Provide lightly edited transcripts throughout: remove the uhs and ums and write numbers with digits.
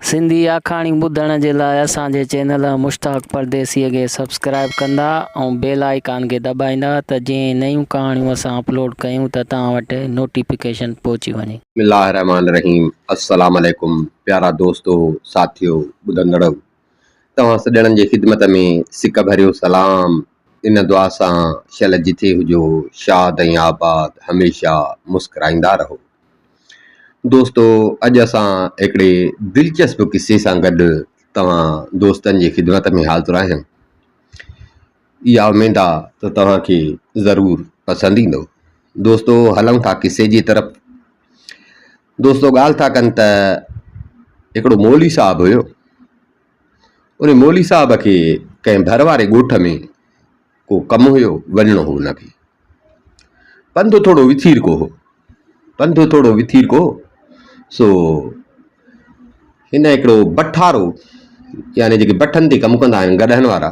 सिंधी आखाणी ॿुधण जे लाइ असांजे चैनल मुश्ताक परदेसीअ खे सब्सक्राइब कंदा ऐं बेल आइकान खे दॿाईंदा त जीअं नयूं कहाणियूं असां अपलोड कयूं त तव्हां वटि नोटिफिकेशन पहुची वञे। बिस्मिल्लाहिर्रहमानिर्रहीम। अस्सलाम वालेकुम प्यारा दोस्तो साथियो ॿुधंदड़ो, तव्हां सॼणनि जी ख़िदमत में सिक भरियो सलाम। इन दुआ सां शल जिथे हुजो शाद ऐं आबाद, हमेशह मुस्कुराईंदा रहो। दोस्तो, अॼु असां हिकिड़े दिलचस्प किसे सां गॾु तव्हां दोस्तनि जी ख़िदमत में हाज़िर आहियूं। इहा उमेद आहे त तव्हांखे ज़रूरु पसंदि ईंदो। दोस्तो, हलूं था किसे जी तरफ़। दोस्तो, ॻाल्हि था कनि त हिकिड़ो मौली साहिबु हुयो। उन मौली साहिब खे कंहिं भर वारे ॻोठ में को कमु हुयो, वञिणो हो हुनखे। पंधु थोरो विथीर को सो हिन हिकिड़ो बठारो, यानी जेके बठनि ते कमु कंदा आहिनि गॾहनि वारा,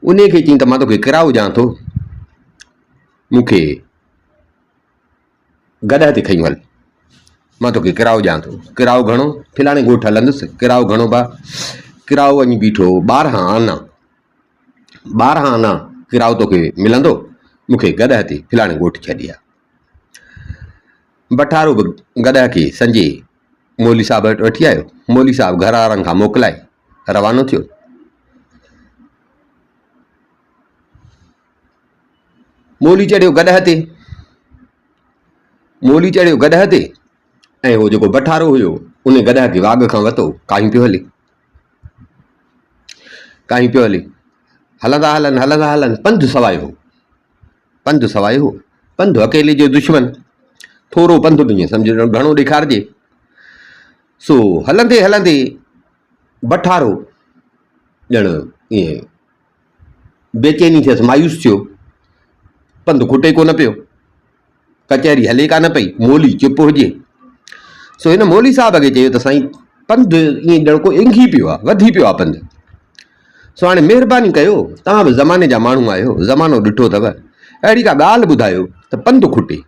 उन खे चई त मां तोखे किरायो ॾियां थो, मूंखे गॾह ते खई हल, मां तोखे किरायो ॾियां थो। किरायो घणो? फलाणे ॻोठ हलंदुसि। किरायो घणो भाउ? किरायो वञी बीठो 12 आना। 12 आना किरायो तोखे मिलंदो, मूंखे गॾह ते फलाणे ॻोठ छॾी आहे। बठारो बि गॾह खे संजे मौली साहिब वटि वठी आयो। मौली साहिब घर वारनि खां मोकिलाए रवानो थियो। मौली चढ़ियो गॾह ते ऐं उहो जेको बठारो हुयो उन गॾह खे वाग खां वरितो, काई पियो हले। हलंदा हलनि पंधु सवाइ हो। पंधु अकेले जो दुश्मन। थोरो पंधु बि ईअं सम्झो घणो ॾेखारिजे। सो हलंदे बठारो ॼण ईअं बेचैनी थियसि, मायूस थियो। पंधु खुटे कोन पियो, कचहरी हले कान पई, मौली चुप हुजे। सो हिन मौली साहिब खे चयो त साईं, पंधु ईअं ॼण को इंघी पियो आहे, वधी पियो आहे पंधु। सो हाणे महिरबानी कयो, तव्हां बि ज़माने जा माण्हू आहियो, ज़मानो ॾिठो अथव, अहिड़ी का ॻाल्हि ॿुधायो त पंधु खुटे,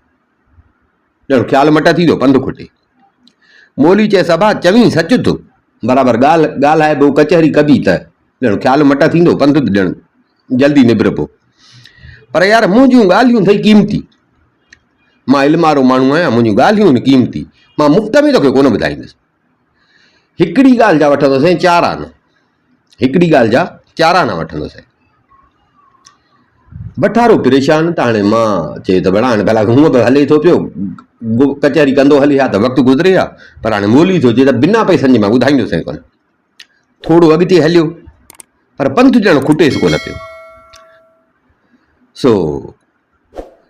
ॼण ख़्यालु मट थी वियो, पंधु खुटे। मौली चए सभा चवीं सच थो, बराबरि ॻाल्हाए पोइ कचहरी कबी त ॼण ख़्यालु मट थींदो, पंधु ॼण जल्दी निबिरबो। पर यार मुंहिंजियूं ॻाल्हियूं अथई क़ीमती, मां इल्म वारो माण्हू आहियां, मुंहिंजियूं ॻाल्हियूं आहिनि क़ीमती, मां मुफ़्त में तोखे कोन ॿुधाईंदुसि। हिकिड़ी ॻाल्हि जा वठंदुसि 4 आना, हिकिड़ी ॻाल्हि जा 4 आना वठंदुसि। बठारो परेशान। त हाणे मां चए त बड़ा हाणे भला हूअं बि हले थो पियो, कचहरी कंदो हले हा त वक़्तु गुज़रे हा, पर हाणे मौली थो चए त बिना पैसनि जे मां ॿुधाईंदुसि कोन। थोरो अॻिते हलियो, पर पंधु ॼण खुटेसि कोन पियो। सो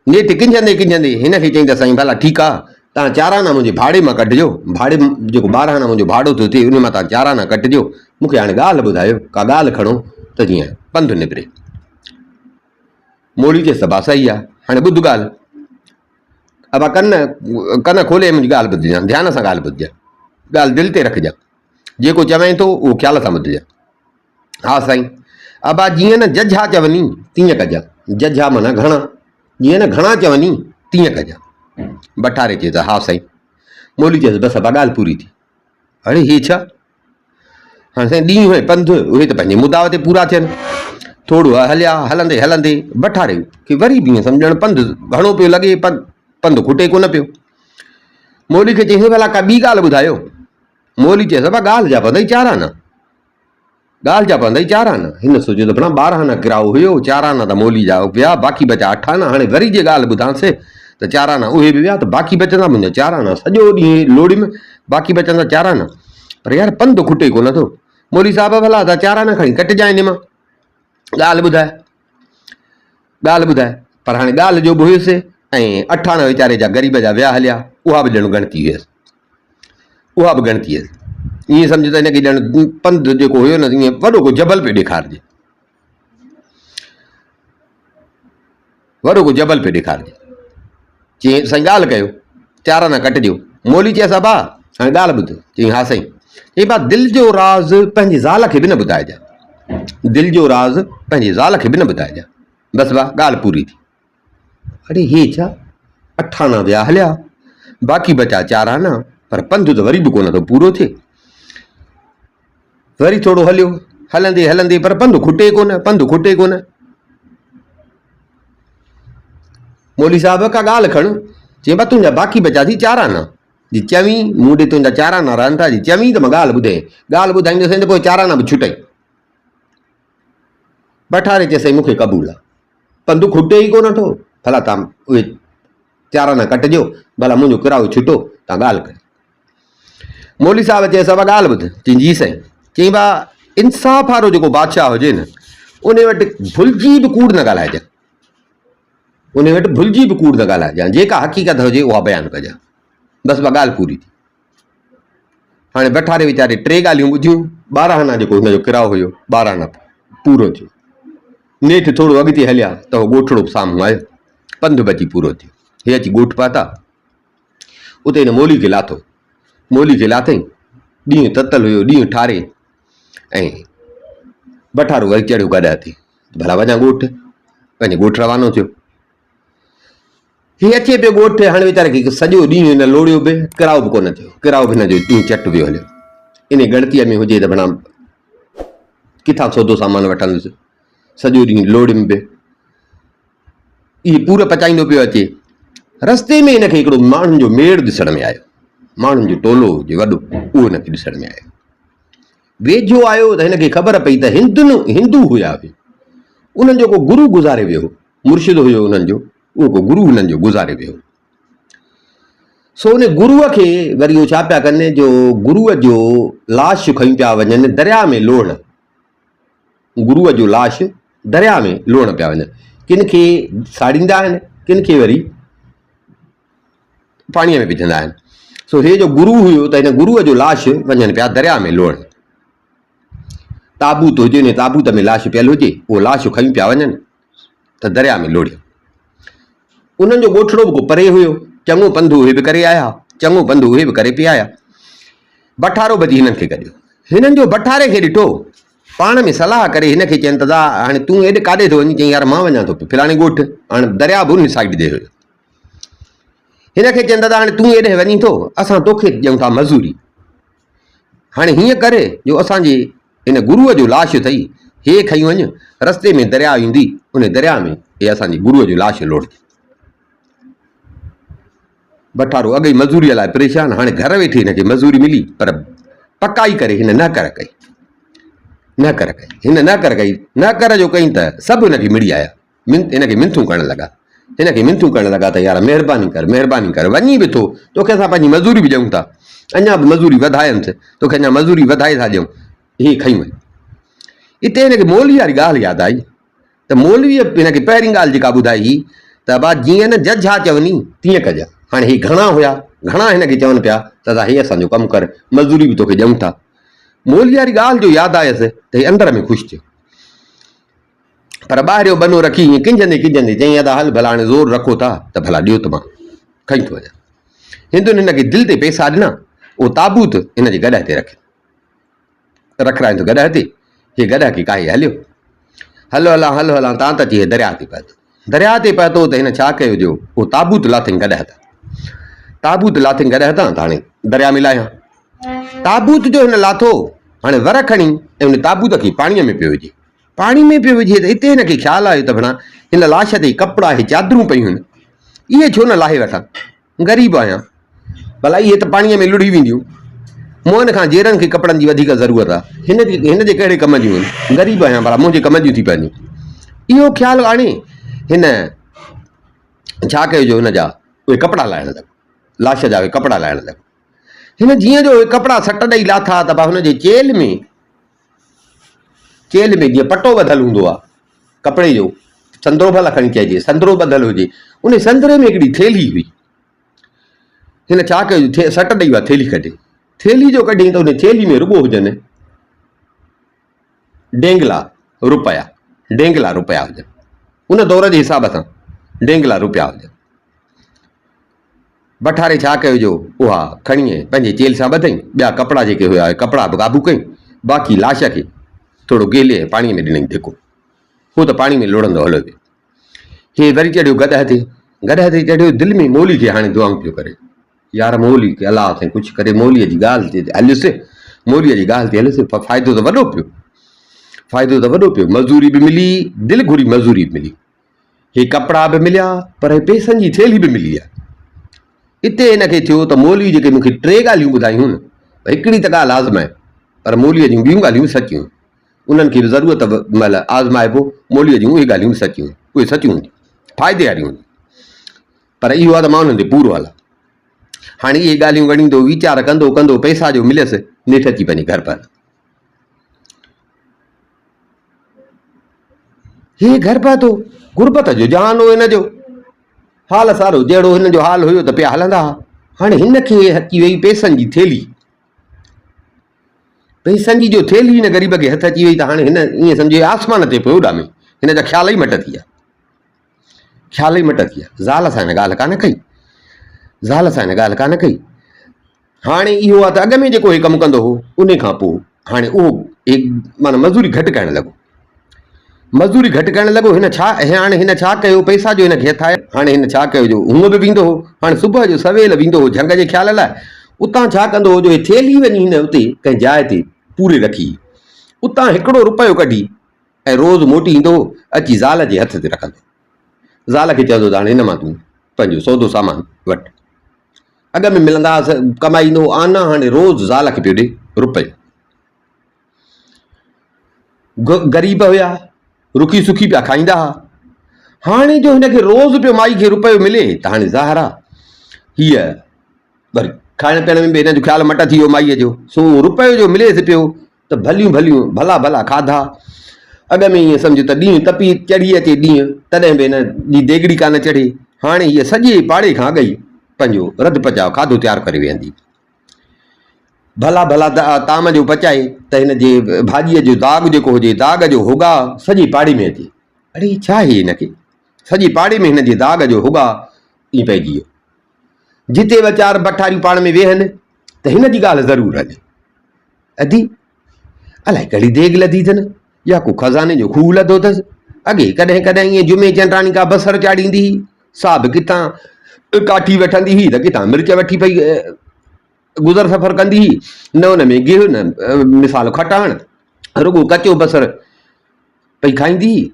नेठि किंजंदे हिन खे चई त साईं भला ठीकु आहे, तव्हां 4 आना मुंहिंजे भाड़े मां कटिजो, भाड़े जेको 12 आना मुंहिंजो भाड़ो थो थिए उन मां तव्हां 4 आना कटिजो, मूंखे हाणे ॻाल्हि ॿुधायो, का ॻाल्हि खणो त जीअं पंधु निबिरे। मौली चए सभा सही आहे, हाणे ॿुध ॻाल्हि। अब कन खोले मुंहिंजी ॻाल्हि ॿुधिजांइ, ध्यान सां ॻाल्हि ॿुधिजांइ, ॻाल्हि दिलि ते रखजांइ, जेको चवई थो उहो ख़्याल सां ॿुधिजांइ। हा साईं, अब जीअं न जज हा चवनी तीअं कजांइ। जज हा माना घणा, जीअं न घणा चवनी तीअं कजांइ। बठारे चए त हा साईं। मौली चएसि बसि अब ॻाल्हि पूरी थी। अड़े हे छा? हाणे साईं ॾींहुं हुए पंधु, उहे त पंहिंजे मुद्दा ते पूरा थियनि। थोरो हलिया, हलंदे बठारे खे वरी बि ईअं सम्झणु पंधु घणो पियो लॻे, पंधु खुटे कोन पियो। मौली खे चई भला का ॿी ॻाल्हि ॿुधायो। मौली चएसि भला ॻाल्हि जा पवंदई 4 आना। हिन सोचियो त भला 12 आना किरायो हुयो, 4 आना त मौली जा विया, बाक़ी बचा 8 आना। हाणे वरी जे ॻाल्हि ॿुधांसि त 4 आना उहे बि विया, त बाक़ी बचंदा मुंहिंजा 4 आना। सॼो ॾींहुं लोड़ी में बाक़ी बचंदा 4 आना। पर यार पंधु खुटे कोन थो। मौली साहिब भला त 4 आना खणी कटिजांइ हिन मां, ॻाल्हि ॿुधाए। पर हाणे ॻाल्हि जो बि हुयुसि ऐं 8 आना वीचारे जा ग़रीब जा विया हलिया, उहा बि ॼण गणती हुयसि। ईअं सम्झ त हिनखे ॼण पंधु जेको हुयो न, ईअं वॾो को जबल पियो ॾेखारिजे। चई साईं ॻाल्हि कयो, 4 आना कटिजो। मौली चएसि हा हाणे ॻाल्हि ॿुध। चई हा साईं। चई बा दिलि जो राज़ पंहिंजी ज़ाल खे बि न ॿुधाइजांइ, बसि बा ॻाल्हि पूरी थी। अरे हे छा? 8 आना विया हलिया, बाक़ी बचा 4 आना, पर पंधु त वरी बि कोन थो पूरो थिए। वरी थोरो हलियो, हलंदे हलंदे पर पंधु खुटे कोन। मौली साहब का ॻाल्हि खण, चई तुंहिंजा बाक़ी बचा थी चाराना, जी चवीं मूं ॾे तुंहिंजा चाराना रहनि था, जी चवीं त मां ॻाल्हि ॿुधाईंदुसि त पोइ चाराना बि छुटई। बठारे चयसि मूंखे क़बूल आहे, पंधु खुटे ई कोन थो, भला तव्हां उहे चाराना कटिजो, भला मुंहिंजो किरायो छुटो, तव्हां ॻाल्हि कयो। मौली साहब चयसि अब ॻाल्हि ॿुध। चई जी साईं। चई इंसाफ़ वारो जेको बादशाह हुजे न, उन वटि भुलिजी बि कूड़ न ॻाल्हाइजांइ, उन वटि भुलिजी बि कूड़ न ॻाल्हाइजांइ, जेका हक़ीक़त हुजे उहा बयानु कजांइ, बसि ॿ ॻाल्हि पूरी थी। हाणे बठारे वीचारे 3 ॻाल्हियूं ॿुधियूं, 12 आना जेको हुनजो किरायो हुयो 12 आना पूरो थियो। नेठि थोरो अॻिते हलिया त उहो ॻोठड़ो साम्हूं आयो, पंधु बची पूरो थियो। हे अची ॻोठ पाता, उते हिन मौली खे लाथो, मौली खे लाथई, ॾींहुं ततल हुयो, ॾींहुं ठारे, ऐं बठारो वरी चढ़ियो गॾ ते, भला वञा ॻोठ, पंहिंजे ॻोठ रवानो थियो। हीअ अचे पियो ॻोठ, हाणे वीचारे खे सॼो ॾींहुं हिन लोड़ियो बि, किरायो बि कोन थियो, किरायो बि हिनजो ॾींहुं चट वियो हलियो। इन गणतीअ में हुजे त भला किथां सौदो सामान वठंदुसि, सॼो ॾींहुं लोड़ियुमि बि। इहे पूर पचाईंदो पियो अचे, रस्ते में हिनखे हिकिड़ो माण्हुनि जो मेड़ ॾिसण में आयो, माण्हुनि जो टोलो हुजे वॾो, उहो हिनखे ॾिसण में आयो। वेझो आयो त हिनखे ख़बर पई त हिंदू हुया बि, उन्हनि जो को गुरू गुज़ारे वियो हो, मुर्शिद हुयो उन्हनि जो, उहो को गुरू हुननि जो गुज़ारे वियो। सो उन गुरूअ खे वरी उहो छा पिया कनि, जो गुरूअ जो लाश खयूं पिया वञनि दरिया में लोहण, गुरूअ जो लाश दरिया में लोहण पिया वञनि, किन खे साड़ींदा आहिनि, किन खे वरी पाणीअ में विझंदा आहिनि। सो हे जो गुरू हुयो त हिन गुरूअ जो लाश वञनि पिया दरिया में लोहण। ताबूत हुजे, उन ताबूत में लाश पियल हुजे, उहो लाश खयूं पिया वञनि त दरिया में लोड़ियो। उन्हनि जो ॻोठड़ो बि को परे हुयो, चङो पंधु उहे बि करे आया, चङो पंधु उहे बि करे पिया आया। बठारो बची हिननि खे कढियो, हिननि जो बठारे खे ॾिठो, पाण में सलाह करे हिनखे चवनि त हाणे तूं हेॾे काॾे थो वञी? चई यार मां वञा थो फिलाणे ॻोठ, हाणे दरिया बि उन साइड ते हुयो। हिनखे चवनि दादा हाणे तूं हेॾे वञी थो, असां तोखे ॾियूं था मज़ूरी, हाणे हीअं करे जो असांजे हिन गुरूअ जो लाश अथई, हे खई वञ, रस्ते में दरिया ईंदी, उन दरिया में हे असांजी गुरूअ जो लाश लोड़जे। बठारो अॻे मज़ूरीअ लाइ परेशान, हाणे घर वेठे हिनखे मज़ूरी मिली, पर पकाई करे हिन न कर कई, हिन न कर जो कई त सभु हिनखे मिड़ी आया, हिनखे मिनथूं करण लॻा त यार महिरबानी कर, वञी बि थो, तोखे असां पंहिंजी मज़ूरी बि ॾियूं था, अञा बि मज़ूरी वधायनि, तोखे अञा मज़ूरी वधाए था ॾियूं, हे खई वञ। हिते हिनखे मौलवी वारी ॻाल्हि यादि आई, त मौलवीअ हिनखे पहिरीं ॻाल्हि जेका ॿुधाई हुई त बा जीअं न जज छा चवनी तीअं कजां। हाणे हे घणा हुया, घणा हिनखे चवनि पिया त हे असांजो कमु कर, मज़ूरी बि तोखे ॾियूं था। मौलवी वारी ॻाल्हि जो यादि आयसि त हे अंदर में ख़ुशि थियो, पर ॿाहिरियो बनो रखी ईअं किंजंदे चई अदा हल भला हाणे ज़ोर रखो था त भला ॾियो त मां खई थो वञा। हिंदुनि हिनखे दिलि ते पैसा ॾिना, उहो ताबूत हिनजे गॾह ते रखाइनि थो, गॾह ते, हे गॾह खे काहे हलियो, हलो हलां तव्हां त अची दरिया ते पहुतो त हिन छा कयो, जो उहो ताबूत लाथई गॾह तां, त हाणे दरिया में लाहियां। ताबूत जो हिन लाथो, हाणे वर खणी ऐं उन ताबूत खे पाणीअ में पियो विझे, त हिते हिनखे ख़्यालु आयो त भला हिन लाश ते कपिड़ा हे चादरूं पयूं आहिनि, इहे छो न लाहे वठां, ग़रीब आहियां, भला इहे त पाणीअ में लुड़ी वेंदियूं, मूं हिन खां जेरनि खे कपिड़नि जी वधीक ज़रूरत आहे, हिन जे कहिड़े कम जूं आहिनि, ग़रीब आहियां, भला मुंहिंजे कम जूं थी पवंदियूं। इहो ख़्यालु आणे हिन छा कयो, जो हिन जा उहे कपिड़ा लाहिण लॻो, लाश जा उहे कपिड़ा लाहिण लॻो। हिन जीअं जो उहे कपिड़ा सट ॾेई लाथा त हुनजे चेल में जीअं पटो ॿधल हूंदो आहे कपिड़े जो, संदरो भला खणी चइजे, संदरो ॿधल हुजे, उन संदरे में हिकिड़ी थेली हुई। हिन छा कयो, सट ॾेई उहा थेली कढी, थेली जो कढी त उन थेली में रुॻो हुजनि डेंगला रुपया हुजनि, उन दौर जे हिसाब सां डेंगला रुपया हुजनि। बठारे छा कयो, जो उहा खणी पंहिंजे चेल सां ॿधई, ॿिया कपिड़ा जेके हुया कपिड़ा बि काबू कई, बाक़ी लाश खे थोरो गेले पाणीअ में ॾिनई धिको, हू त पाणी में लोड़ंदो हलियो वियो। हे वरी चढ़ियो गॾह ते चढ़ियो, दिलि में मौली खे हाणे दुआऊं पियो करे, यार मौली खे अलाह साईं कुझु करे, मौलीअ जी ॻाल्हि ते हलियुसि, मोरीअ जी ॻाल्हि थी हलेसि, फ़ाइदो त वॾो पियो, फ़ाइदो त वॾो पियो। मज़दूरी बि मिली, दिलि घुरी मज़दूरी बि मिली, हे कपिड़ा बि मिलिया, पर हे पैसनि जी थेली बि मिली आहे। हिते हिनखे थियो त मौलवी जेके मूंखे 3 ॻाल्हियूं ॿुधायूं न, हिकिड़ी त ॻाल्हि आज़माए, पर मौलवीअ जूं ॿियूं ॻाल्हियूं सचियूं, उन्हनि खे बि ज़रूरत महिल आज़माइबो। मौलवीअ जूं उहे ॻाल्हियूं सचियूं, उहे सचियूं हूंदियूं, फ़ाइदे वारियूं हूंदियूं, पर इहो आहे त मां उन्हनि ते पूरो हलां। हाणे इहे ॻाल्हियूं ॻणींदो, वीचार कंदो कंदो पैसा जो मिलियसि, नेठि अची पंहिंजे घर पर। हे घर पहुतो, गुरबत जो जहान हो हिनजो, हाल सारो जहिड़ो हिन जो हाल हुयो त पिया हलंदा। हाणे हिनखे अची वई पैसनि जी थेली, पैसनि जी जो थेली हिन ग़रीब खे हथ अची वई त हाणे हिन ईअं सम्झे आसमान ते पियो उॾामे, हिन जा ख़्याल ई मट थी विया, ख़्याल ई मट थी विया। ज़ाल सां हिन ॻाल्हि कान कई, ज़ाल सां हिन ॻाल्हि कान कई। हाणे इहो आहे त अॻ में जेको हे कमु कंदो हो, उन खां पोइ हाणे उहो माना मज़दूरी घटि करणु लॻो, मज़दूरी घटि करणु लॻो। हाणे हिन छा कयो, पैसा जो हिनखे हथ आया। हाणे हिन छा कयो, जो हूअं बि वेंदो हो, हाणे सुबुह जो सवेल वेंदो हो झंग जे ख़्याल लाइ, उतां छा कंदो हो, जो हे थेली वञी हिन उते कंहिं जाइ ते पूरे रखी, उतां 1 रुपयो कढी ऐं रोज़ मोटी ईंदो हो, अची ज़ाल जे हथ ते रखंदो। ज़ाल खे चवंदो त हाणे हिन मां तूं पंहिंजो सौदो सामान वठि। अॻ में मिलंदा हुआसि, कमाईंदो आना, हाणे रोज़ ज़ाल खे पियो ॾे रुपयो। ग़रीब हुया, रुखी सुखी पिया खाईंदा हुआ। हाणे जो हिनखे रोज़ पियो माई खे रुपयो मिले, त हाणे ज़ाहिर आहे हीअ वरी खाइण पीअण में बि हिन जो ख़्यालु मट थी वियो माईअ जो। सो रुपयो जो मिलेसि पियो त भलियूं भलियूं भला भला खाधा। अॻ में ईअं सम्झो त ॾींहुं तपी चढ़ी अचे ॾींहुं, तॾहिं बि हिन जी देगिड़ी कान चढ़े। हाणे हीअ सॼे पाड़े खां अॻ ई पंहिंजो रध पचाव खाधो तयारु करे वेहंदी, भला भला ताम जो पचाए त हिन जे भाॼीअ जो दाग जेको हुजे, दाग जो हुगा सॼे पाड़े में अचे। अड़े छा आहे हिनखे, सॼे पाड़े में हिन जे दाग जो हुगा ईअं पइजी वियो। जिते ॿ 4 बठारियूं पाण में वेहनि त हिन जी ॻाल्हि ज़रूरु हले। अधी अलाए कहिड़ी देग लधी अथनि, या को खज़ाने जो खूह लधो अथसि। अॻे कॾहिं कॾहिं ईअं जुमे चंडाणी का बसर चाढ़ींदी हुई, सा बि किथां काठी वठंदी हुई त किथां मिर्च वठी पई गुज़र सफ़र कंदी हुई, न हुन में गिहु न मिसाल खटाइण, रुॻो कचो बसर पई खाईंदी हुई।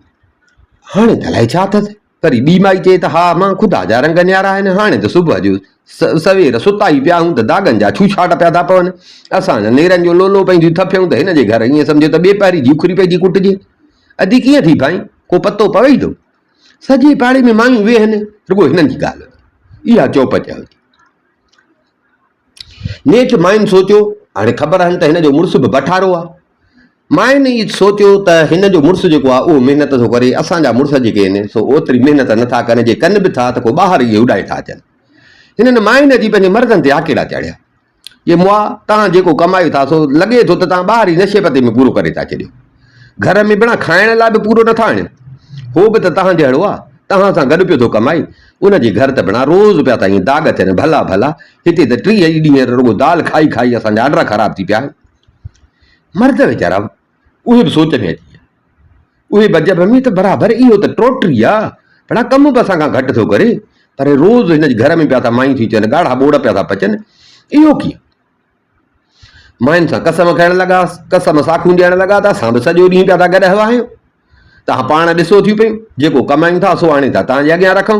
हाणे त अलाए छा अथसि। वरी ॿी माई चए त हा मां ख़ुदा जा रंग न्यारा आहिनि, हाणे त सुबुह जो सवेर सुता ई पिया हूं त दागनि जा छूछाट पिया था पवनि। असां नेरनि जो लोलो पंहिंजियूं थपियूं त हिन जे घर ईअं सम्झो त ॿिए पहिरीं जी उखरी पइजी कुटिजे। अधी कीअं थी भाई, को पतो पवे ई थो। सॼे पाड़े में मायूं वेहनि, रुॻो हिननि जी ॻाल्हि, इहा चौप चयो। नेठि मायुनि सोचियो, हाणे ख़बर आहिनि त हिन जो मुड़ुसु बि बठारो आहे। मायुनि ई सोचियो त हिन जो मुड़ुसु जेको आहे उहो महिनत थो करे, असांजा मुड़ुस जेके आहिनि सो ओतिरी महिनत नथा कनि, जे कनि बि था त को ॿाहिरि इहे उॾाए था अचनि। हिननि मायुनि अची पंहिंजे मर्दनि ते आकेड़ा चढ़िया, जे मुआ तव्हां जेको कमायो था सो लॻे थो त तव्हां ॿाहिरि ई नशे पते में पूरो करे था छॾियो, घर में बिना खाइण लाइ बि पूरो नथा आणियो। हो बि त तव्हां जहिड़ो आहे, तव्हां सां गॾु पियो थो कमाए, उनजे घर त बिना रोज़ पिया था ईअं दाग थियनि भला भला। हिते त 3 ॾींहं रुॻो दाल खाई खाई असांजा अडर ख़राब थी पिया। मर्द वीचारा उहे बि सोच में अची विया, उहे बजब में त बराबरि इहो त टोटरी आहे, भला कमु बि असां खां घटि थो करे, पर रोज़ हिन जे घर में पिया था मायूं थी अचनि, ॻाढ़ा ॿोड़ पिया था पचनि। इहो कीअं? मायुनि सां कसम खाइण लॻा, कसम साखूं ॾियण लॻा त असां बि सॼो ॾींहुं पिया था गॾु हवा आहियूं। तव्हां पाण ॾिसो थियूं पियूं, जेको कमायूं था सो हाणे था तव्हांजे अॻियां रखूं।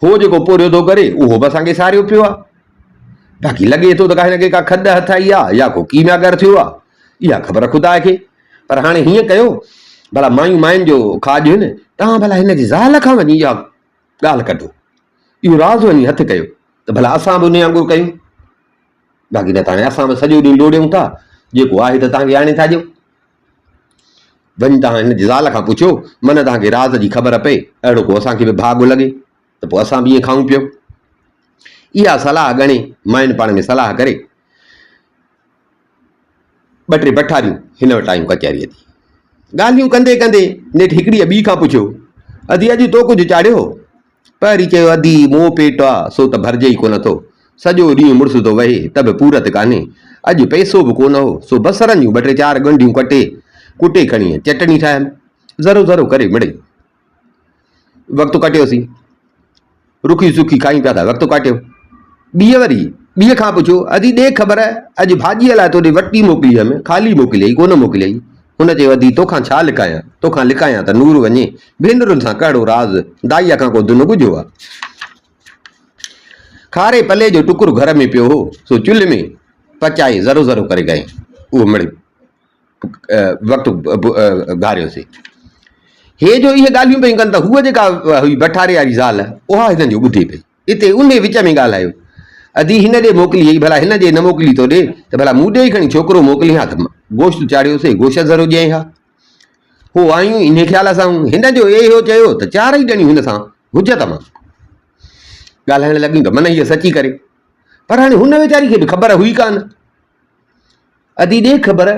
हो जेको पोरियो थो करे उहो बि असांखे सारियो पियो आहे। बाक़ी लॻे थो त का हिनखे का खॾ हथ आई आहे या को कीमियागर थियो आहे, इहा ख़बर ख़ुदा खे। पर हाणे हीअं कयो, भला मायूं मायुनि जो खाॼ आहिनि, तव्हां भला हिन जी ज़ाल खां वञी इहा ॻाल्हि कढो, इहो राज़ वञी हथु कयो त भला असां बि उन वांगुरु कयूं। बाक़ी न त हाणे असां बि सॼो ॾींहुं लोड़ियूं था, जेको आहे त तव्हांखे आणे था ॾियूं। वञी तव्हां हिन जी ज़ाल खां पुछो, मन तव्हांखे राज़ जी ख़बर पए, अहिड़ो को असांखे बि भाॻु लॻे त पोइ असां बि ईअं खाऊं पियो। इहा सलाह ॻणे मायुनि पाण में सलाह करे 2-3 बठारियूं हिन वटि आयूं कचहरीअ ते। ॻाल्हियूं कंदे कंदे नेठि हिकिड़ीअ ॿी खां पुछियो, अधी अॼु तो कुझु चाढ़ियो? पहिरीं चयो अधी मोह पेट आहे सो त भरिजे ई कोन थो, सॼो ॾींहुं मुड़ुसु थो वहे त बि पूरत कान्हे। अॼु पैसो बि कोन हो सो बसरनि जूं 2-4 ॻंढियूं कुटे खणी चटणी ठाहियमि, ज़रो ज़रो करे मिड़ई वक़्तु कटियोसीं। रुखी सुखी खाई पिया था वक़्तु काटियो। ॿीअ वरी ॿिए खां पुछो अदी ॾे ख़बर अॼु भाॼीअ लाइ तोॾे वटी मोकिली में ख़ाली मोकिलियई कोन मोकिलियई। हुन चयो अदी तोखां छा लिकायां, तोखां लिकायां त नूर वञे, भेनरुनि सां कहिड़ो राज़, दाईअ खां को दुन गुझो आहे। खारे पले जो टुकुर घर में पियो हो, सो चुल्हि में पचाए ज़रो ज़रो करे गए, उहो मिड़ई वक़्तु घारियोसीं। हे जो इहे ॻाल्हियूं पयूं कनि त हूअ जेका हुई बठारे वारी ज़ाल उहा हिननि जो ॿुधे पई। हिते उन विच में ॻाल्हायो अदी हिन ॾे मोकिली, भला हिन जे न मोकिली तो ॾे त भला मूं ॾे खणी छोकिरो मोकिली हा त गोश्त चाढ़ियोसीं, गोश्त ज़रो ॾियईं हा। हो आयूं इन ख़्याल सां, हिन जो इहो चयो त चार ई ॼणियूं हिन सां हुजत मां ॻाल्हाइण लॻियूं त मन हीअ सची करे। पर हाणे हुन वीचारी खे बि ख़बर हुई कान। अदी ॾे ख़बर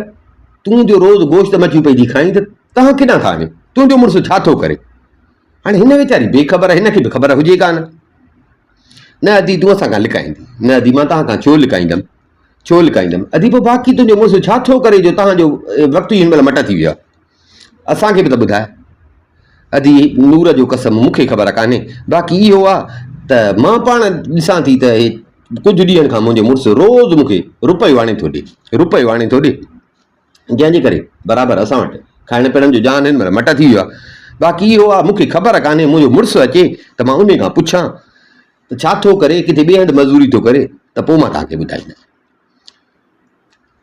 तूं जो रोज़ गोश्त मच्छियूं पई खाईं त तव्हां किथां था वञो, तुंहिंजो मुड़ुसु छा थो करे। हाणे हिन वीचारी बेख़बर, हिन खे बि ख़बर हुजे कान। न अदी तूं असां खां लिकाईंदी, न अदी मां तव्हां खां छो लिकाईंदमि, छो लिकाईंदमि। अदी पोइ बाक़ी तुंहिंजो मुड़ुसु छा थो करे जो तव्हांजो वक़्तु हिन महिल मट थी वियो आहे, असांखे बि त ॿुधाए। अदी नूर जो कसम मूंखे ख़बर कान्हे, बाक़ी इहो आहे त मां पाण ॾिसां थी त कुझु ॾींहंनि खां मुंहिंजो मुड़ुसु रोज़ मूंखे रुपयो आणे थो ॾे, रुपयो आणे थो ॾे, जंहिंजे करे बराबरि असां वटि खाइण पीअण जो जान हिन महिल मट थी वियो आहे। बाक़ी इहो आहे मूंखे ख़बर कान्हे, मुंहिंजो मुड़ुसु अचे त मां उन खां पुछां त छा थो करे, किथे ॿिए हंधि मज़दूरी थो करे त पोइ मां तव्हांखे ॿुधाईंदुसि।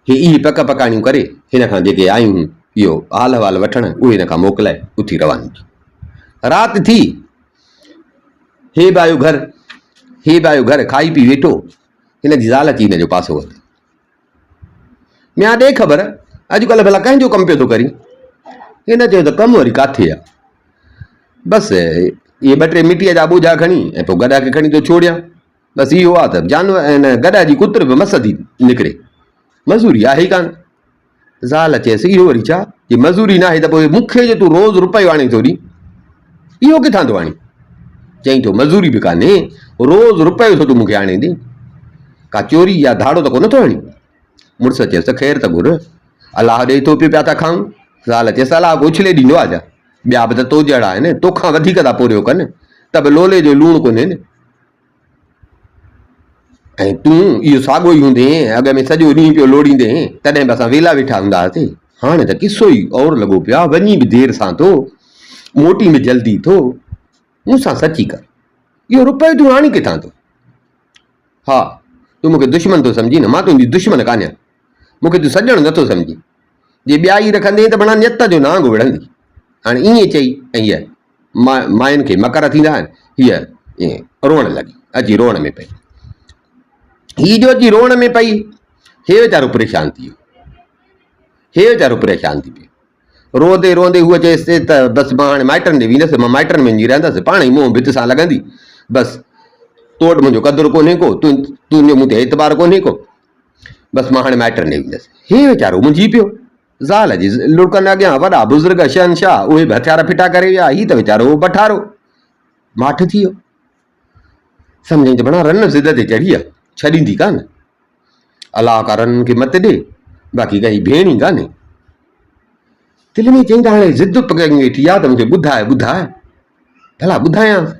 हे इहे पक पकाणियूं करे हिन खां जेके आयूं हुयूं इहो हाल हवाल वठणु, उहे हिन खां मोकिलाए उथी रवानी थी। राति थी, हे बि आयो घर, हे बि आयो घर, खाई पी वेठो, हिन जी ज़ाल अची हिन जो पासो वरितो। म्या ॾे ख़बर अॼुकल्ह भला कंहिंजो कमु पियो थो करी। हिन चयो त कमु वरी किथे आहे, बसि इहे ॿ टे मिटीअ जा ॿोझा खणी ऐं पोइ गॾा खे खणी थो छोड़ियां, बसि इहो आहे त जानवर हिन गॾा जी कुत्र बि मस थी निकिरे, मज़ूरी आहे ई कान। ज़ाल चयसि इहो वरी छा, जे मज़ूरी न आहे त पोइ मूंखे जो तूं रोज़ रुपयो आणे थो ॾी, इहो किथां थो आणी। चई थो मज़ूरी बि कान्हे, रोज़ रुपयो थो तूं मूंखे आणे ॾी, का चोरी या धाड़ो त कोन थो आणी। मुड़ुसु चयसि ख़ैर त घुर, अलाह ॾे थो पिया था खाऊं। ज़ाल चयसि अलाह उछले ॾींदो आहे छा, ॿिया बि त तो जहिड़ा आहिनि, तोखां वधीक था पोरियो कनि, त बि लोले जो लूणु कोन्हे न। ऐं तूं इहो साॻियो ई हूंदे, अॻ में सॼो ॾींहुं पियो लोड़ींदे, तॾहिं बि असां वेला वेठा हूंदा हुआसीं। हाणे त किसो ई और लॻो पियो आहे, वञी बि देरि सां थो, मोटी में जल्दी थो, मूंसां सची कर, इहो रुपयो तूं आणी किथां थो। हा तूं मूंखे दुश्मन थो सम्झी न, मां तुंहिंजी दुश्मन कान्हियां, मूंखे तूं सॼणु नथो सम्झी। जे ॿियाई रखंदे त बणा नियत जो नांग विढ़ंदी। हाणे ईअं चई ऐं हीअ मायुनि खे मकर थींदा आहिनि, हीअ ईअं रोअण लॻी, अची रोअण में पई। हीअ जो अची रोअण में पई, हे वीचारो परेशान थी वियो, हे वीचारो परेशान थी पियो। रोंदे रोंदे हूअ चएसि त बसि मां हाणे माइटनि ॾे वेंदसि, मां माइटनि में वञी रहंदसि, पाण ई मुंहुं भित सां लॻंदी, बसि तो वटि मुंहिंजो क़दुरु कोन्हे को, तुंहिंजो मूं ते एतबार कोन्हे को, बसि मां हाणे माइटनि ॾे वेंदसि। हे वीचारो मुंझी पियो। ज़ाल जी लुड़कनि अॻियां वॾा बुज़ुर्ग शहनशाह, उहे बि हथियार फिटा करे विया, हीअ त वीचारो बठारो माठ थी वियो। सम्झई त बणा रन ज़िद ते चढ़ी आहे, छॾींदी कान, अलाह का रन खे मत ॾे, बाक़ी कंहिं भेण ई कान्हे। दिलि में चई त हाणे ज़िद पकड़ी वेठी आहे त मूंखे ॿुधाए ॿुधाए, भला ॿुधायांसि,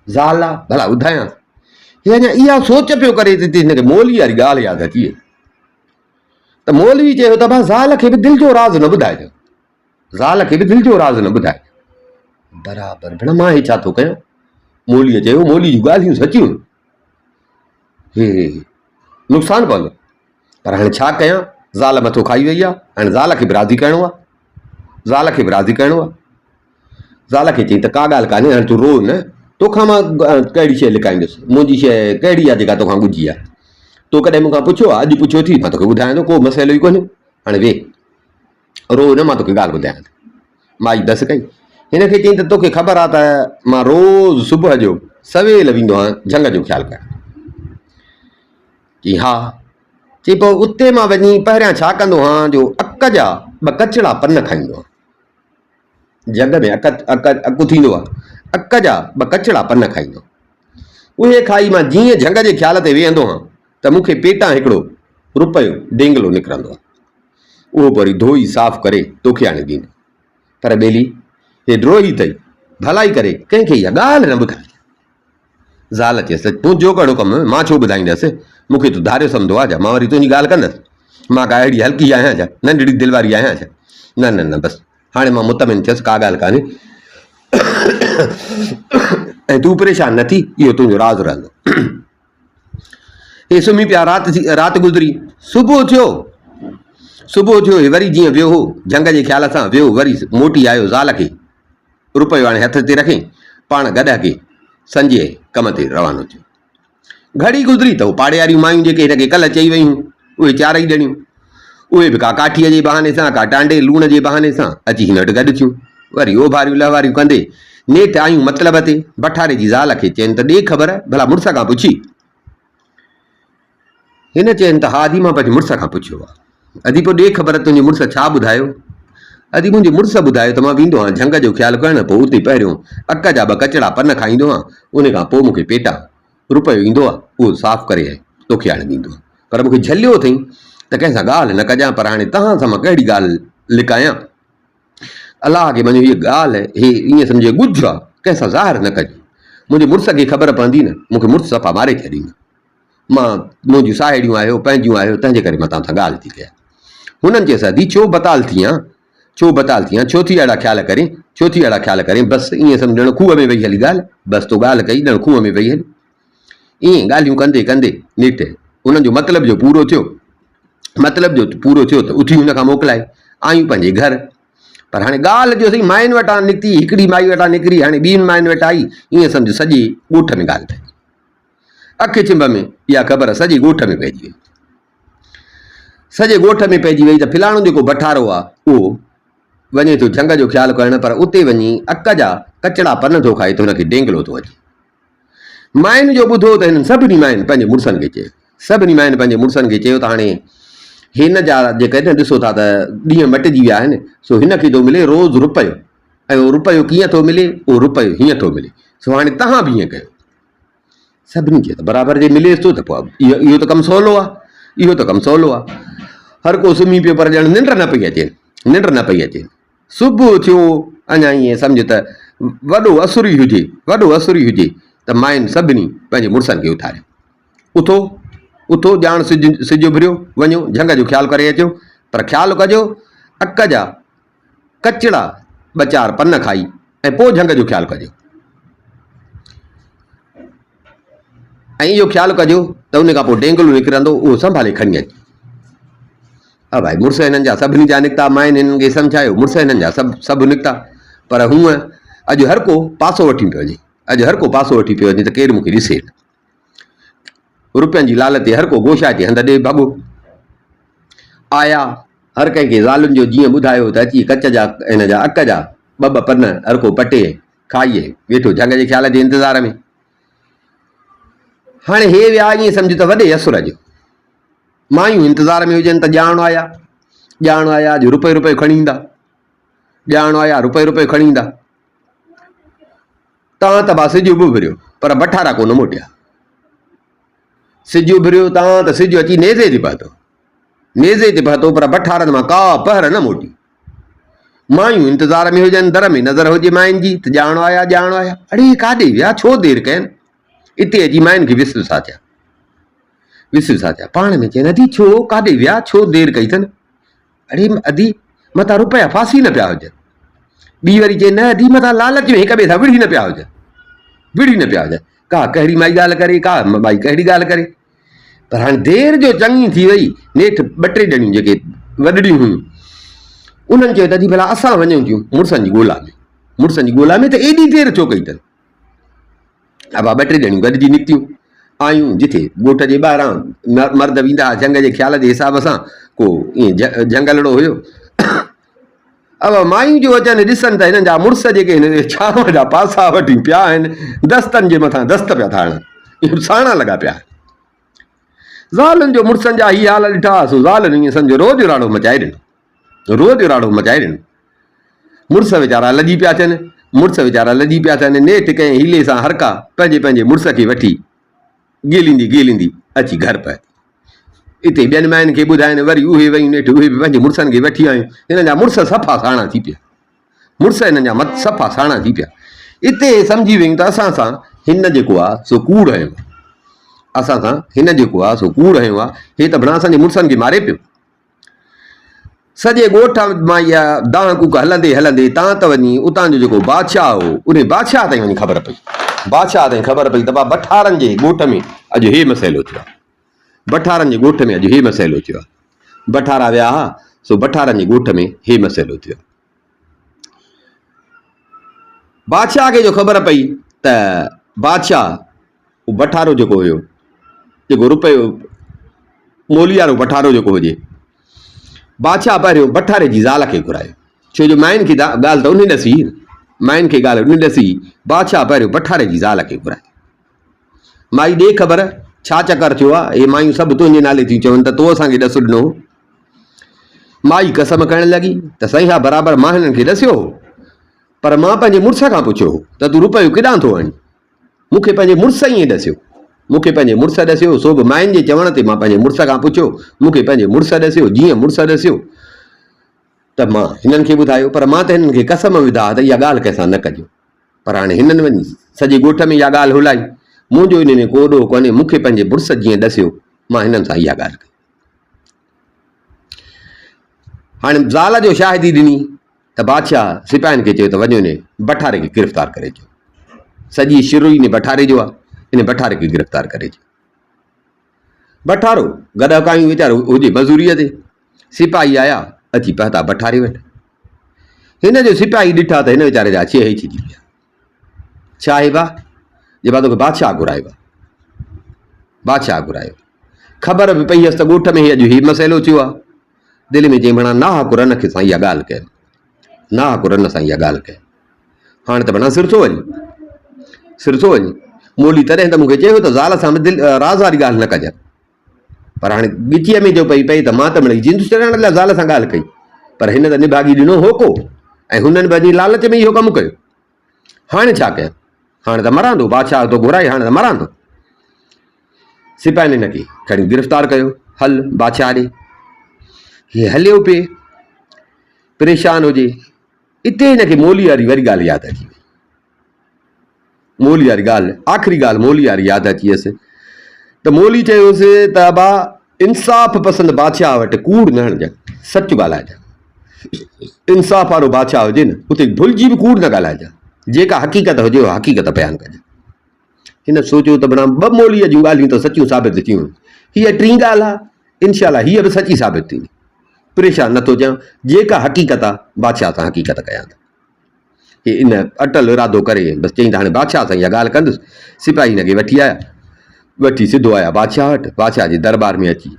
ज़ाल आहे भला ॿुधायांसि। हे अञा इहा सोच पियो करे त हिनखे मौलवी वारी ॻाल्हि यादि अची वई। त मौलवी चयो त भाउ ज़ाल खे बि दिलि जो राज़ न ॿुधाइजो, ज़ाल खे बि दिलि जो राज़ न ॿुधाए। बराबरि भेण मां हे छा थो कयां, मौलवीअ चयो मौलवी जूं ॻाल्हियूं सचियूं, हे नुक़सानु पवंदो, पर हाणे छा कयां, ज़ाल मथो खाई वई आहे, हाणे ज़ाल खे बि राज़ी करिणो आहे, ज़ाल खे बि राज़ी करिणो आहे। ज़ाल खे चई त का ॻाल्हि कान्हे, हाणे तूं रो न, तोखां मां कहिड़ी शइ लिकाईंदुसि, मुंहिंजी शइ कहिड़ी आहे जेका तोखां ॻुझी आहे, तो कॾहिं मूंखां पुछो आहे, अॼु पुछियो थी, मां तोखे ॿुधायां थो, को मसइलो ई कोन्हे, हाणे वेह रो न, मां तोखे ॻाल्हि ॿुधायां थो। माई बसि कई, हिन खे चई त तोखे ख़बर आहे त मां रोज़ सुबुह जो सवेल वेंदो आहियां झंग जो ख़्यालु करणु। चई हा, चई पोइ उते मां वञी पहिरियां छा कंदो आहियां, जो अक जा 2 कचड़ा पन खाईंदो आहियां, जग में अकु थींदो आहे, अक जा 2 कचड़ा पन खाईंदो, उहे खाई मां जीअं झंग जे ख़्याल ते वेहंदो आहियां त मूंखे पेटां हिकिड़ो रुपयो डेंगलो निकिरंदो आहे, उहो वरी धोई साफ़ करे तोखे आणे ॾींदो। पर ॿेली हे ड्रोही अथई, भलाई करे कंहिंखे इहा ॻाल्हि न ॿुधाए। ज़ाल चयसि तुंहिंजो कहिड़ो कमु, मां छो ॿुधाईंदसि, मूंखे तूं धारियो सम्झो आहे छा, मां वरी तुंहिंजी ॻाल्हि कंदसि, मां का अहिड़ी हल्की आहियां छा, नंढड़ी दिलि वारी आहियां छा, न न न बसि हाणे मां मुतमिन थियसि, का ॻाल्हि कान्हे ऐं तूं परेशान न थी, इहो तुंहिंजो राज़ रहंदो। हे सुम्ही पिया, राति गुज़री, सुबुह थियो, हे वरी जीअं वियो हो झंग जे ख़्याल सां वियो, वरी मोटी आयो ज़ाल खे रुपयो हाणे हथ ते रखे पाण गॾ के संजे कम ते रवानो थियो। घड़ी गुज़री त उहो पाड़े वारियूं मायूं जेके हिनखे कल्ह चई वयूं, उहे चारई ॼणियूं, उहे बि का काठीअ जे बहाने सां, का टांडे लूण जे बहाने सां अची हिन वटि गॾु थियूं। वरी ओभारियूं लहवारियूं कंदे नेठि आयूं मतिलब ते बठारे जी ज़ाल खे, चइनि त ॾे ख़बर, भला मुड़ुस खां पुछी। हिन चइनि त हा अदी मां पंहिंजे मुड़ुस खां पुछियो आहे। अदी पोइ ॾे ख़बर तुंहिंजे मुड़ुस छा ॿुधायो? अदी मुंहिंजे मुड़ुस ॿुधायो त मां वेंदो आहियां झंग जो ख़्यालु करणु, पोइ उते पहिरियों अक जा 2 कचड़ा पन खाईंदो आहियां, उन खां पोइ मूंखे पेटा रुपयो ईंदो आहे, उहो साफ़ु करे तोखे हाणे ॾींदो आहे। पर मूंखे झलियो अथई त कंहिंसां ॻाल्हि न कजां, पर हाणे तव्हां सां मां कहिड़ी ॻाल्हि लिकायां? अलाह खे मञो, हीअ ॻाल्हि हे ईअं सम्झे ॻुझ आहे, कंहिंसां ज़ाहिर न कजे। मुंहिंजे मुड़ुस खे ख़बर पवंदी न, मूंखे मुड़ुस सफ़ा मारे छॾींदो। मां मुंहिंजियूं साहेड़ियूं आहियो, पंहिंजियूं आहियो, तंहिंजे करे मां तव्हां सां ॻाल्हि थी कयां। हुननि चयसि अदी छो बताल थी आं, छो थी अहिड़ा ख़्याल करें, बसि ईअं सम्झणु खूह में वेही हली ॻाल्हि, बसि तो ॻाल्हि कई ॼण खूह में वेही हली। ईअं ॻाल्हियूं कंदे कंदे नेठि उन्हनि जो मतिलब जो पूरो थियो त उथी हुन खां मोकिलाए आयूं पंहिंजे घर। पर हाणे ॻाल्हि जो सही माइनि वटां निकिती, हिकिड़ी माई वटां निकिरी, हाणे ॿियुनि माइनि वटि आई, ईअं सम्झ सॼे ॻोठ में ॻाल्हि पइजी, अखि चिंब में इहा ख़बर सॼे ॻोठ में पइजी वई त फिलाणो जेको बठारो आहे उहो वञे थो झंग जो ख़्यालु करणु, पर उते वञी अक जा कचड़ा पन थो खाए त हुनखे डेंगलो थो अचे। माइनि जो ॿुधो त हिननि सभिनी माइनि पंहिंजे मुड़ुसनि खे चयो त हाणे हिन जा जेके ॾिसो था त ॾींहं मटिजी विया आहिनि, सो हिनखे थो मिले रोज़ रुपयो, ऐं उहो रुपयो कीअं थो मिले, उहो रुपयो हीअं थो मिले, सो हाणे तव्हां बि हीअं कयो। सभिनी खे त बराबरि जे मिलेसि थो त पोइ इहो त कमु सवलो आहे। हर को सुम्ही पियो, पर ॼण निंड न पई अचे। सुबुह थियो, अञा ईअं सम्झ त वॾो असुर ई हुजे त माइनि सभिनी पंहिंजे मुड़ुसनि खे उथारियो, उथो ॼाण सिज उभरियो, वञो झंग जो ख़्यालु करे अचो, पर ख़्यालु कजो अक जा कचड़ा 2-4 पन खाई ऐं पोइ झंग जो ख़्यालु कजो। ऐं इहो ख़्यालु कजो त उन खां पोइ डेंगलो निकिरंदो, उहो संभाले खणी अचे। हा भाई, मुड़ुस हिननि जा सभिनी जा निकिता, माइनि हिननि खे सम्झायो, मुड़ुस हिननि जा सभु निकिता, पर हूअं अॼु हर को पासो वठी पियो वञे, त केरु मूंखे ॾिसे न। रुपयनि जी लाल ते हर को गोशाए हंध ॾे भॻो आया, हर कंहिंखे ज़ालुनि जो जीअं ॿुधायो त अची कच जा हिन जा अक जा 2 पन हर को पटे खाइए वेठो झंग जे ख़्याल जे इंतज़ार में। हाणे हे विया ईअं सम्झ त वॾे असुर जो, मायूं इंतज़ार में हुजनि त ॼाण आया अॼु रुपयो खणी ईंदा, तव्हां त बा सिज उभरियो पर बठारा कोन मोटिया। सिज उभरियो तव्हां त सिज अची नेज़े ते पहुतो, पर बठारनि मां का पहर न मोटी। मायूं इंतज़ार में हुजनि, दर में नज़र हुजे माइनि जी त ॼाण आया। अड़े काॾे विया, छो देरि कयनि? इते अची माइनि खे विसर सा थिया, पाण में चइनि अदी छो काॾे विया, छो देरि कई अथनि? अड़े अदी मथां रुपया फासी न पिया हुजनि। ॿी वरी चए न अदी मथां लालच में हिक ॿिए सां विढ़ी न पिया हुजनि। का कहिड़ी माई ॻाल्हि करे, का माई कहिड़ी ॻाल्हि करे, पर हाणे देरि जो चङी थी वई। नेठि 2-3 ॼणियूं जेके वॾड़ियूं हुयूं, उन्हनि चयो त अदी भला असां वञूं थियूं मुड़ुसनि जी ॻोल्हा में, त एॾी देरि छो कई अथनि? अब 2-3 ॼणियूं गॾिजी निकितियूं, आयूं जिथे ॻोठ जे ॿाहिरां मर्द वेंदा झंग जे ख़्याल जे हिसाब सां, को ईअं झंगलड़ो हुयो। अब मायूं जो अचनि ॾिसनि त हिननि जा मुड़ुस जेके हिन छांव जा पासा वठी पिया आहिनि, दस्तनि जे मथां दस्त पिया थारणु, साणा लॻा पिया। ज़ालुनि जो मुड़ुसनि जा हीअ हाल ॾिठा, सो ज़ालुनि ईअं सम्झो रोज़ राड़ो मचाए ॾिनो। मुड़ुस वीचारा लॼी पिया थियनि, नेठि कंहिं हीले सां हर का पंहिंजे मुड़ुस खे वठी गेलींदी अची घर पहुती। इते ॿियनि माइनि खे ॿुधाइनि, वरी उहे वयूं नेठि, उहे बि पंहिंजे मुड़ुसनि खे वठी आयूं। हिननि जा मुड़ुस सफ़ा साणा थी पिया। इते सम्झी वियूं त असां सां हिन जेको आहे सो कूड़ आहियो। असां सां हिन जेको आहे सो कूड़ हयो आहे, हे त भणा असांजे मुड़ुसनि खे मारे पियो। सॼे ॻोठ मां इहा दाह कूक हलंदे हलंदे तां त वञी उतां जो जेको बादशाह हो उन बादशाह ताईं वञी ख़बर पई, बादशाह ताईं ख़बर पई त बठारनि जे ॻोठ में अॼु हे मसइलो थियो आहे, बठारनि जे ॻोठ में अॼु हे मसइलो थियो आहे। बठारा विया हा, सो बठारनि जे ॻोठ में हे मसइलो थियो। बादशाह खे जो ख़बर पई त बादशाह बठारो जेको हुयो, जेको रुपयो मोली वारो बठारो जेको हुजे, बादशाह पहिरियों बठारे जी ज़ाल खे घुरायो, छो जो माइनि खे ॻाल्हि त उन ॾसी, माइनि खे ॻाल्हि उन ॾसी, बादशाह पहिरियों बठारे जी ज़ाल खे घुरायो। माई ॾे ख़बर छा चकर थियो आहे, हे मायूं सभु तुंहिंजे नाले थी चवनि त तो असांखे ॾसु ॾिनो। माई कसम करणु लॻी त साईं हा बराबरि मां हिननि खे ॾसियो, पर मां पंहिंजे मुड़ुस खां पुछियो त तूं रुपयो किॾां थो आणी, मूंखे पंहिंजे मुड़ुस ईअं ॾसियो, मूंखे पंहिंजे मुड़ुस ॾसियो, सो बि माइनि जे चवण ते मां पंहिंजे मुड़ुस खां पुछियो, मूंखे पंहिंजे मुड़ुस ॾसियो, जीअं मुड़ुस ॾसियो त मां हिननि खे ॿुधायो, पर मां त हिननि खे कसम विधा त इहा ॻाल्हि कंहिंसां न कजो। पर हाणे हिननि वञी सॼे ॻोठ में इहा ॻाल्हि हुलाई, मुंहिंजो इन में को ॾोह कोन्हे, मूंखे पंहिंजे मुड़ुस जीअं ॾसियो मां हिननि सां इहा ॻाल्हि कई। हाणे ज़ाल जो शाहिदी ॾिनी त बादशाह सिपाहियुनि खे चयो त वञो ने बठारे खे गिरफ़्तार करे अचो, सॼी शिरो ई बठारे जो आहे, इन बठारे खे गिरफ़्तार करे अचो। बठारो गॾकायूं वीचारो हुजे मज़ूरीअ ते, सिपाही आया अची पहुता बठारे वटि। हिन जो सिपाही ॾिठा त हिन वीचारे जा छे हेठि थी विया, छा आहे बा जे बा तोखे बादशाह घुरायो आहे, बादशाह घुरायो। ख़बर बि पई हुअसि त ॻोठ में अॼु हीउ मसइलो थियो आहे, दिलि में चई भणा नाहक रन खे सां इहा ॻाल्हि कयो, नाहक रन सां इहा ॻाल्हि कयो, हाणे त भणा सिर थो वञे, सिर थो वञे। मोली तॾहिं त मूंखे चयो त ज़ाल सां दिलि राज़ वारी ॻाल्हि न कजांइ, पर हाणे ॻिचीअ में जो पई त मां त मिड़ई जिंद चढ़ण लाइ ज़ाल सां ॻाल्हि कई, पर हिन त निभागी ॾिनो होको ऐं हुननि बि अॼु लालच में इहो कमु कयो। हाणे छा कयां, हाणे त मरां थो, बादशाह तो घुराए, हाणे त मरां थो। सिपाहियुनि हिन खे खणी गिरफ़्तार कयो, हल बादशाह ॾे। हीअ हलियो पिए परेशान हुजे, इते हिनखे मोली वारी वरी ॻाल्हि यादि अची वई, मोली वारी ॻाल्हि, आख़िरी ॻाल्हि मोली वारी यादि अची वियसि त मोली चयोसि त अबा इंसाफ़ पसंदि बादशाह वटि कूड़ न हणजांइ, सच ॻाल्हाइजांइ, इंसाफ़ वारो बादशाह हुजे न उते भुलिजी बि कूड़ न ॻाल्हाइजांइ, जेका हक़ीक़त हुजे उहा हक़ीक़त बयानु कजांइ। हिन सोचियो त भणा ॿ मोलीअ जूं ॻाल्हियूं त सचियूं साबित थियूं, हीअ टीं ॻाल्हि आहे, इनशाला हीअ बि सची साबित थींदी। परेशान नथो थियां, जेका हक़ीक़त आहे बादशाह सां हक़ीक़त कयां थो। हे इन अटल इरादो करे बसि चई त हाणे बादशाह सां इहा ॻाल्हि कंदुसि। सिपाही हिनखे वठी आया, वठी सिधो आया बादशाह वटि, बादशाह जे दरबार में अची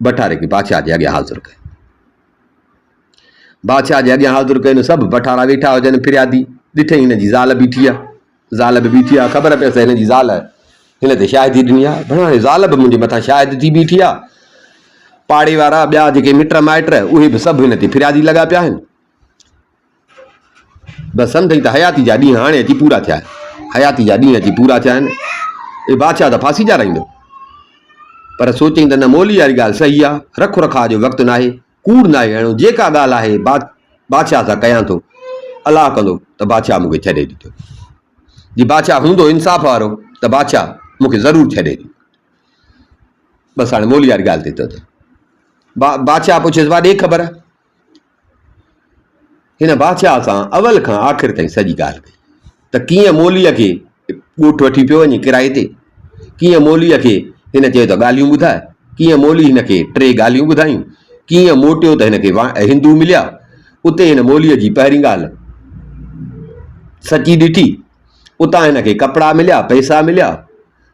बठारे खे बादशाह जे अॻियां हाज़ुर कयो। बादशाह जे अॻियां हाज़ुर कयो, सभु बठारा वेठा हुजनि, फिरियादी ॾिठई हिन जी ज़ाल बीठी आहे, ज़ाल बि बीठी आहे, ख़बर पियसि हिन जी ज़ाल हिन ते शाहिदी ॾिनी आहे, भणा हाणे ज़ाल बि मुंहिंजे मथां शाहिद थी बीठी आहे, पाड़े वारा ॿिया जेके मिट माइट उहे बि सभु हिन ते फिरियादी लॻा पिया आहिनि। बसि सम्झई त हयाती जा ॾींहं हाणे अची पूरा थिया आहिनि, हयाती जा ॾींहं अची पूरा थिया आहिनि, ए बादशाह त फांसी ॼाराईंदो। पर सोचई त न मोली वारी ॻाल्हि सही आहे, रख रखा जो वक़्तु न आहे, कूड़ न आहे हणो, जेका ॻाल्हि आहे बादशाह सां कयां थो, अलाह कंदो त बादशाह मूंखे छॾे ॾींदो, जी बादशाह हूंदो इंसाफ़ वारो त बादशाह मूंखे ज़रूरु छॾे ॾींदो। बसि हाणे मोली वारी ॻाल्हि ते त बादशाह पुछियसि बा ॾे ख़बर। हिन बादशाह सां अवल खां आख़िर ताईं सॼी ॻाल्हि कई त कीअं मोलीअ खे ॻोठु वठी पियो वञे किराए ते, कीअं मोलीअ खे हिन चयो त ॻाल्हियूं ॿुधाए, कीअं मोली हिन खे 3 ॻाल्हियूं ॿुधायूं, कीअं मोटियो त हिन खे हिंदू मिलिया, उते हिन मोलीअ जी पहिरीं ॻाल्हि सची ॾिठी, उतां हिन खे कपिड़ा मिलिया, पैसा मिलिया,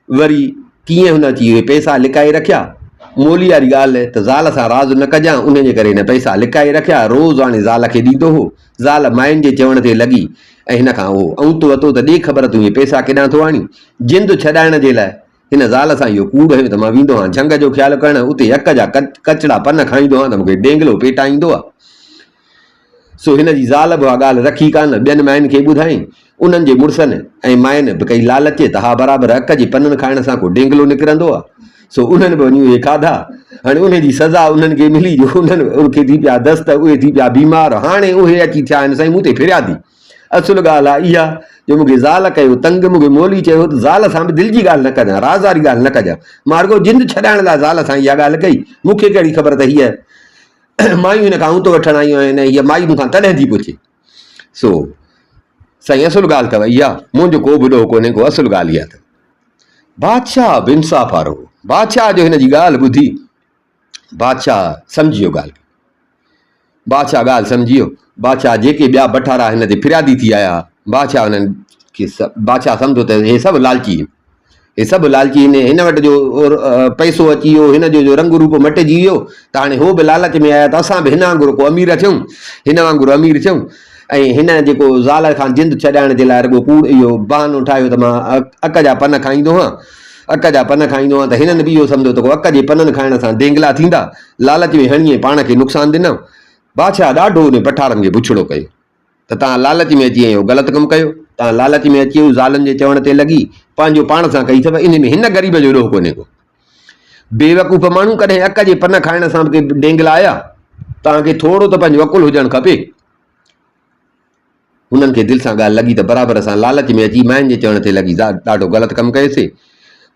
वरी कीअं हुन अची उहे पैसा लिकाए रखिया। मोली वारी ॻाल्हि त ज़ाल सां राज़ न कजां, उन जे करे हिन पैसा लिकाए रखिया, रोज़ु हाणे ज़ाल खे ॾींदो हो, ज़ाल माइनि जे चवण ते लॻी ऐं हिन खां उहो औंतो वरितो त ॾे ख़बर तूं इहे पैसा केॾां थो आणी। जिंद छॾाइण जे लाइ हिन ज़ाल सां इहो कूड़ हयो त मां वेंदो आहियां झंग जो ख़्यालु करणु, उते हक़ जा कचड़ा पन खाईंदो आहियां त मूंखे डेंगलो पेटाईंदो आहे। सो हिन जी ज़ाल बि उहा ॻाल्हि रखी कान, ॿियनि माइनि खे ॿुधाई, उन्हनि जे मुड़ुसनि ऐं माइनि बि कई लालच त हा बराबरि हक़ जे पननि खाइण सां को डेंगलो निकिरंदो आहे। सो उन्हनि बि वञी उहे खाधा, हाणे उन जी सज़ा उन्हनि खे मिली, जो उन्हनि उनखे थी पिया दस्त, उहे थी पिया बीमार, हाणे उहे अची थिया आहिनि साईं मूं ते फिरियादी, असुल ॻाल्हि आहे इहा जो मूंखे ज़ाल कयो तंग, मूंखे मोली चयो त ज़ाल सां बि दिलि जी ॻाल्हि न कजां, राज़ वारी ॻाल्हि न कजां। मां रुॻो जिंद छॾाइण लाइ ज़ाल सां इहा ॻाल्हि कई। मूंखे कहिड़ी ख़बर त हीअ मायूं हिन खां ऊंधो वठण आयूं आहिनि, हीअ माई मूंखां तॾहिं थी पुछे। सो साईं असुल ॻाल्हि अथव इहा, मुंहिंजो को बि ॾोह कोन्हे को, असुल ॻाल्हि इहा अथव। बादशाह बि इंसाफ़ वारो हो। बादशाह जो हिन जी ॻाल्हि ॿुधी बादशाह सम्झी वियो ॻाल्हि, बादशाह ॻाल्हि सम्झी वियो। बादशाह जेके ॿिया बठारा हिन ते फिरियादी थी आया, बादशाह हुननि खे बादशाह सम्झो त हे सभु लालची आहिनि, हे सभु लालची आहिनि, हिन वटि जो पैसो अची वियो, हिन जो रंग रूप मटिजी वियो, त हाणे हो बि लालच में आया त असां बि हिन वांगुरु को अमीर थियूं, हिन वांगुरु अमीर थियूं। ऐं हिन जेको ज़ाल खां जिंद छॾाइण जे लाइ रुॻो कूड़ इहो बहानो ठाहियो त मां अक जा पन खाईंदो आहियां, अक जा पन खाईंदो आहियां, त हिननि बि इहो सम्झो त को अक जे पननि खाइण सां देंगला थींदा, लालच में हणिए पाण खे नुक़सानु ॾिनो। बादशाह ॾाढो उन पठारनि खे पुछड़ो कयो त तव्हां लालच में अची वियो, ग़लति कमु कयो, तव्हां लालच में अची वियो, ज़ालनि जे चवण ते लॻी, पंहिंजो पाण सां कई अथव, इन में हिन ग़रीब जो ॾोह कोन्हे को। बेवकूफ़ माण्हू कॾहिं अक जे पन खाइण सां बि डेंगला आया, तव्हांखे थोरो त पंहिंजो अकुलु हुजणु खपे। हुननि खे दिलि सां ॻाल्हि लॻी त बराबरि असां लालच में अची माइनि जे चवण ते लॻी ॾाढो ग़लति कमु कयोसीं।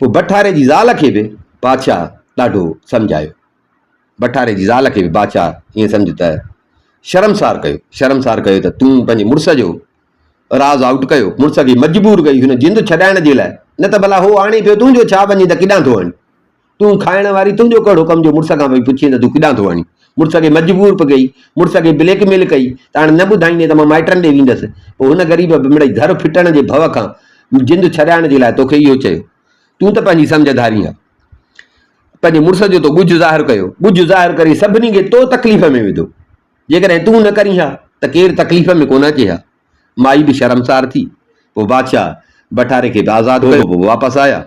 पोइ बठारे जी ज़ाल खे बि बादशाह ॾाढो सम्झायो, बठारे जी ज़ाल खे बि बादशाह ईअं सम्झ त शर्मसार कयो, शर्मसार कयो त तूं पंहिंजे मुड़ुस जो राज़ आउट कयो, मुड़ुस खे मजबूर कई हुन जिंद छॾाइण जे लाइ, न त भला हो आणे पियो तुंहिंजो छा वञे त किॾां थो आणे, तूं खाइण वारी तुंहिंजो कहिड़ो कमु जो मुड़ुस खां भई पुछे त तूं किॾां थो आणी। मुड़ुस खे मजबूर बि कई, मुड़ुस खे ब्लैकमेल कई त हाणे न ॿुधाईंदे त मां माइटनि ॾे वेंदसि। पोइ हुन ग़रीब मिड़ई घर फिटण जे भव खां जिंद छॾाइण जे लाइ तोखे इहो चयो, तूं त पंहिंजी सम्झदारी आहे, पंहिंजे मुड़ुस जो तो ॻुझ ज़ाहिर कयो, ॻुझ ज़ाहिर करे सभिनी खे तो तकलीफ़ में विधो, जेकॾहिं तूं न करीं हा त केरु तकलीफ़ में कोन अचे हा। माई बि शर्मसार थी, पोइ बादशाह बठारे खे बि आज़ादु कयो, पोइ वापसि आया,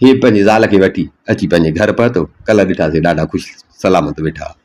हे पंहिंजी ज़ाल खे वठी अची पंहिंजे घर पहुतो, कल्ह ॾिठासीं ॾाढा ख़ुशि सलामत वेठा।